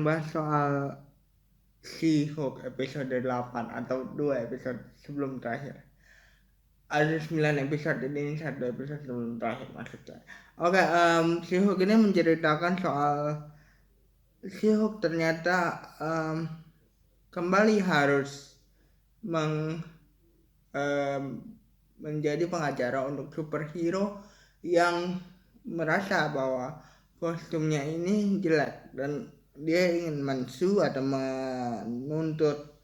membahas soal She-Hulk episode 8 atau 2 episode sebelum terakhir. Ada 9 episode ini, 1 episode sebelum terakhir maksudnya. Oke, She-Hulk ini menceritakan soal She-Hulk ternyata kembali harus menjadi pengacara untuk superhero yang merasa bahwa kostumnya ini jelek dan dia ingin mensu atau menuntut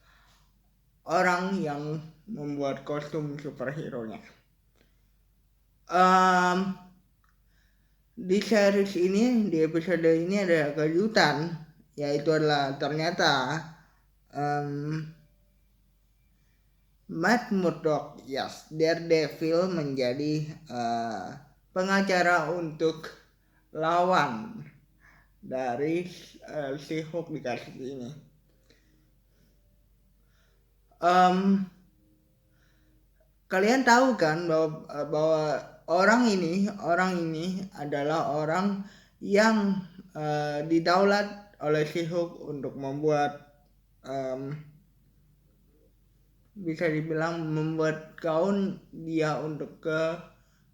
orang yang membuat kostum superhero-nya. Di series ini, di episode ini ada kejutan, yaitu adalah ternyata Matt Murdock, yes, Daredevil menjadi pengacara untuk lawan dari She-Hulk di kasus ini. Kalian tahu kan bahwa orang ini adalah orang yang didaulat oleh She-Hulk untuk membuat bisa dibilang membuat gaun dia untuk ke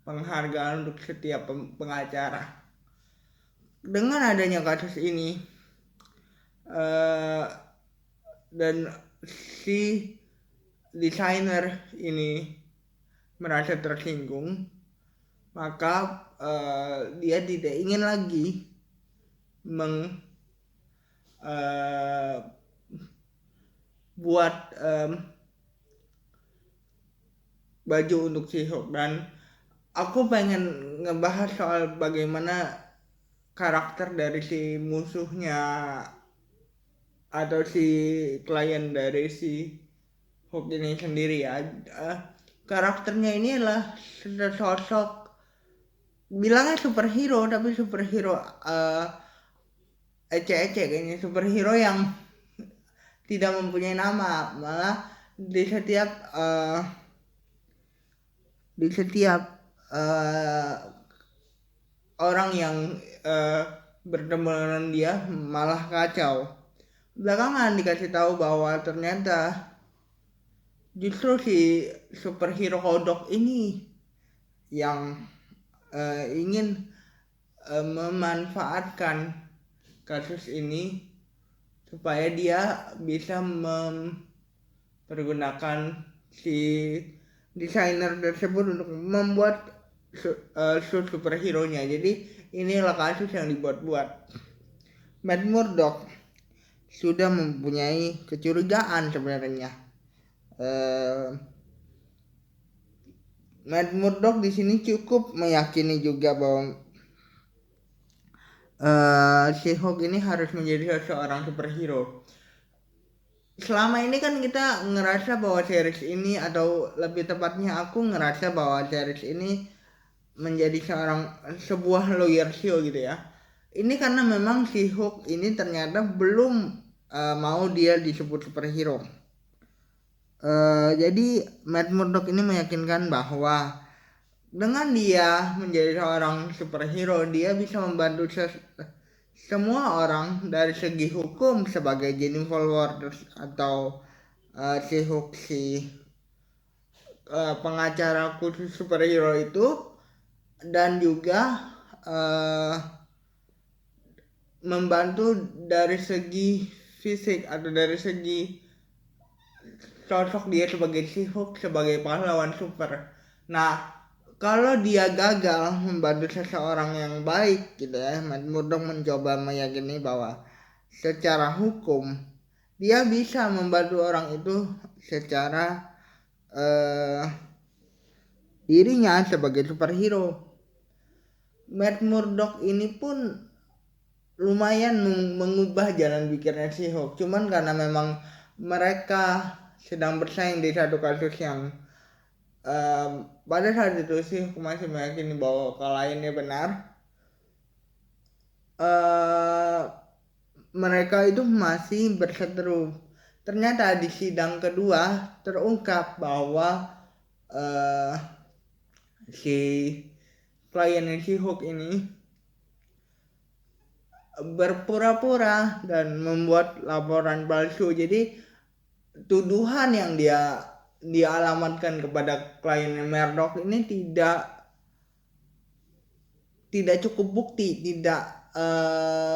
penghargaan untuk setiap pengacara. Dengan adanya kasus ini dan si desainer ini merasa tersinggung, maka dia tidak ingin lagi buat baju untuk She-Hulk. Dan aku pengen ngebahas soal bagaimana karakter dari si musuhnya atau si klien dari si Hulk ini sendiri ya. Karakternya ini adalah sosok bilangnya superhero, tapi superhero ece-ece kayaknya, superhero yang tidak mempunyai nama. Malah di setiap orang yang bertemu dengan dia malah kacau. Belakangan dikasih tahu bahwa ternyata justru si superhero kodok ini yang ingin memanfaatkan kasus ini supaya dia bisa mempergunakan si desainer tersebut untuk membuat superhero-nya. Jadi inilah kasus yang dibuat-buat. Matt Murdock sudah mempunyai kecurigaan sebenarnya. Matt Murdock di sini cukup meyakini juga bahwa She-Hulk ini harus menjadi seorang superhero. Selama ini kan kita ngerasa bahwa series ini, atau lebih tepatnya aku ngerasa bahwa series ini menjadi sebuah lawyer show gitu ya. Ini karena memang She-Hulk ini ternyata belum mau dia disebut superhero. Jadi Matt Murdock ini meyakinkan bahwa dengan dia menjadi seorang superhero, dia bisa membantu semua orang dari segi hukum sebagai Jennifer Walters atau She-Hulk, pengacara khusus superhero itu, dan juga membantu dari segi fisik atau dari segi sosok dia sebagai She-Hulk, sebagai pahlawan super. Nah, kalau dia gagal membantu seseorang yang baik gitu ya, Matt Murdock mencoba meyakini bahwa secara hukum dia bisa membantu orang itu secara dirinya sebagai superhero. Matt Murdock ini pun lumayan mengubah jalan pikirnya She-Hulk. Cuman karena memang mereka sedang bersaing di satu kasus yang pada saat itu sih aku masih meyakini bahwa kliennya benar. Mereka itu masih berseteru. Ternyata di sidang kedua terungkap bahwa si kliennya She-Hulk ini berpura-pura dan membuat laporan palsu. Jadi tuduhan yang dia alamatkan kepada kliennya Murdoch ini tidak cukup bukti, tidak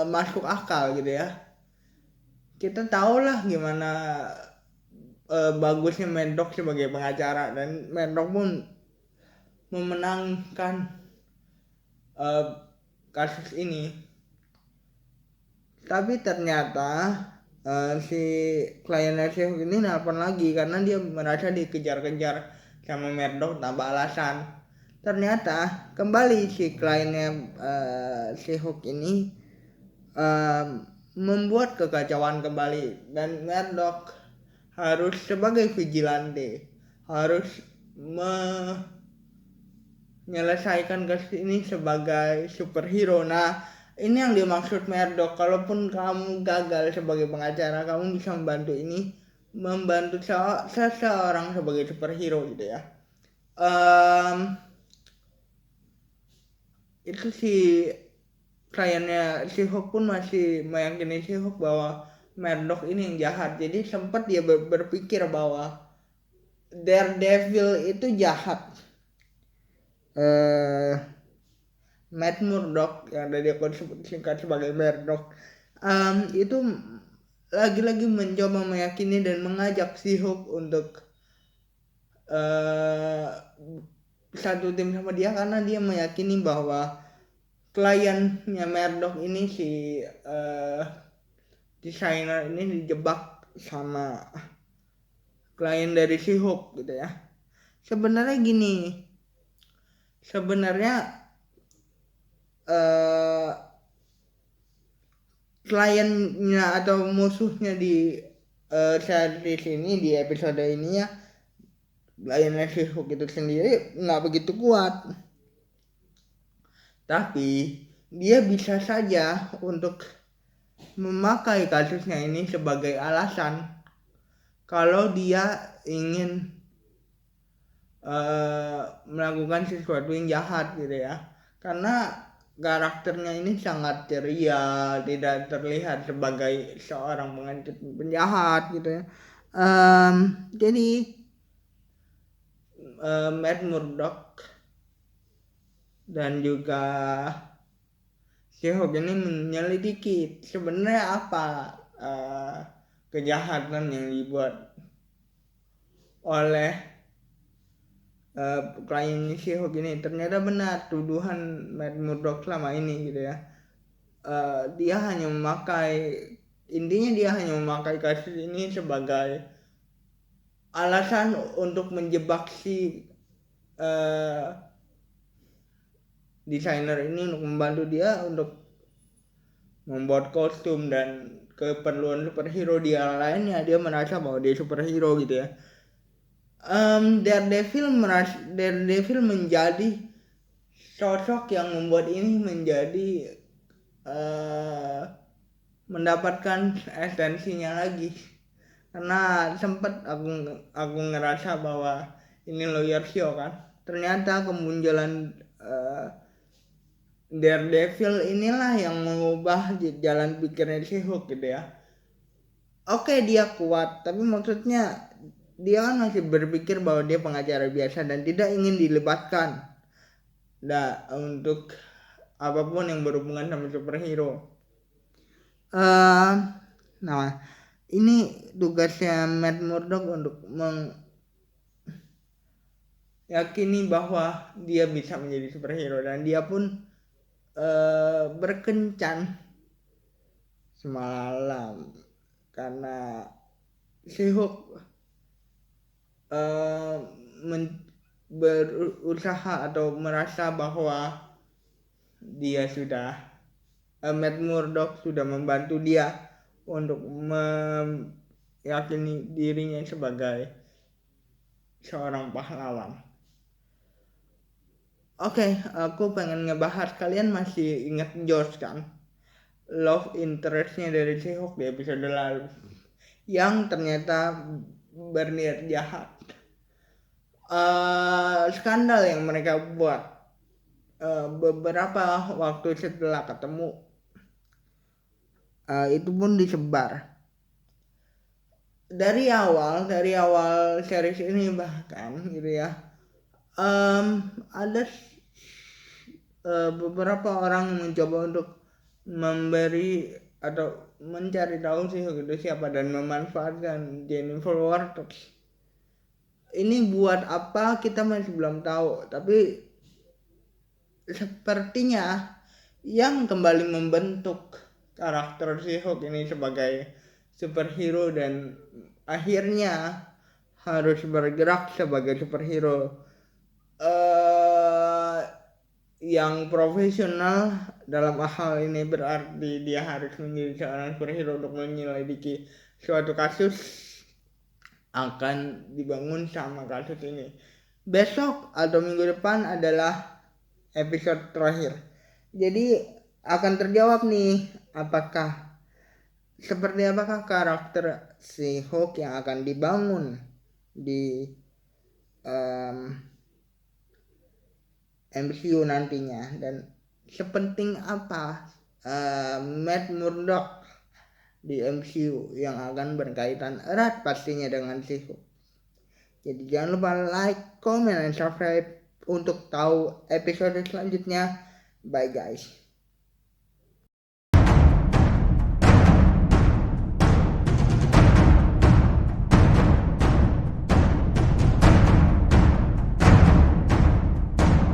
masuk akal gitu ya. Kita tahulah gimana bagusnya Murdoch sebagai pengacara, dan Murdoch pun memenangkan kasus ini. Tapi ternyata si kliennya Sihok ini nelpon lagi karena dia merasa dikejar-kejar sama Murdoch tanpa alasan. Ternyata kembali si kliennya Sihok ini membuat kekacauan kembali, dan Murdoch harus sebagai vigilante, harus menyelesaikan kasus ini sebagai superhero. Nah, ini yang dimaksud Murdoch. Kalaupun kamu gagal sebagai pengacara, kamu bisa membantu seseorang sebagai superhero gitu ya. Itu si kliennya Sihok pun masih meyakini Sihok bahwa Murdoch ini yang jahat. Jadi sempat dia berpikir bahwa Daredevil itu jahat. Matt Murdock yang tadi aku sebut singkat sebagai Murdoch itu lagi-lagi mencoba meyakini dan mengajak Sihok untuk satu tim sama dia, karena dia meyakini bahwa kliennya Murdoch ini si desainer ini dijebak sama klien dari Sihok gitu ya. Sebenarnya gini, kliennya atau musuhnya di series ini, di episode ini ya, kliennya Sihok itu sendiri nggak begitu kuat. Tapi dia bisa saja untuk memakai kasusnya ini sebagai alasan kalau dia ingin melakukan sesuatu yang jahat gitu ya. Karena karakternya ini sangat ceria, tidak terlihat sebagai seorang penjahat gitu ya. Jadi Matt Murdock dan juga Sihok ini menyelidiki sebenarnya apa kejahatan yang dibuat oleh klien Sihok ini. Ternyata benar tuduhan Matt Murdock selama ini gitu ya. Dia hanya memakai kasus ini sebagai alasan untuk menjebak si desainer ini, untuk membantu dia untuk membuat kostum dan keperluan superhero dia lainnya. Dia merasa bahwa dia superhero gitu ya. Daredevil menjadi sosok yang membuat ini menjadi mendapatkan esensinya lagi, karena sempat aku ngerasa bahwa ini lawyer show kan. Ternyata kemunculan Daredevil inilah yang mengubah jalan pikirnya Sihok gitu ya. Oke, dia kuat, tapi maksudnya dia kan masih berpikir bahwa dia pengacara biasa dan tidak ingin dilibatkan untuk apapun yang berhubungan sama superhero. Nah, ini tugasnya Matt Murdock untuk meyakini bahwa dia bisa menjadi superhero, dan dia pun berkencan semalam karena Sihok berusaha atau merasa bahwa Matt Murdock sudah membantu dia untuk meyakini dirinya sebagai seorang pahlawan. Oke, aku pengen ngebahas, kalian masih ingat George kan? Love interestnya dari Sihok di episode lalu, yang ternyata berniat jahat. Skandal yang mereka buat beberapa waktu setelah ketemu itu pun disebar dari awal series ini. Bahkan gitu ya, ada beberapa orang yang mencoba untuk memberi atau mencari tahu sih gitu siapa dan memanfaatkan Jennifer Walters. Ini buat apa kita masih belum tahu, tapi sepertinya yang kembali membentuk karakter She-Hulk ini sebagai superhero dan akhirnya harus bergerak sebagai superhero yang profesional dalam hal ini, berarti dia harus menjadi seorang superhero untuk menyelidiki suatu kasus, akan dibangun sama kasus ini. Besok atau minggu depan adalah episode terakhir, jadi akan terjawab nih seperti apakah karakter si Hulk yang akan dibangun di MCU nantinya, dan sepenting apa Matt Murdock di MCU yang akan berkaitan erat pastinya dengan si Hulk. Jadi jangan lupa like, comment, dan subscribe untuk tahu episode selanjutnya. Bye guys.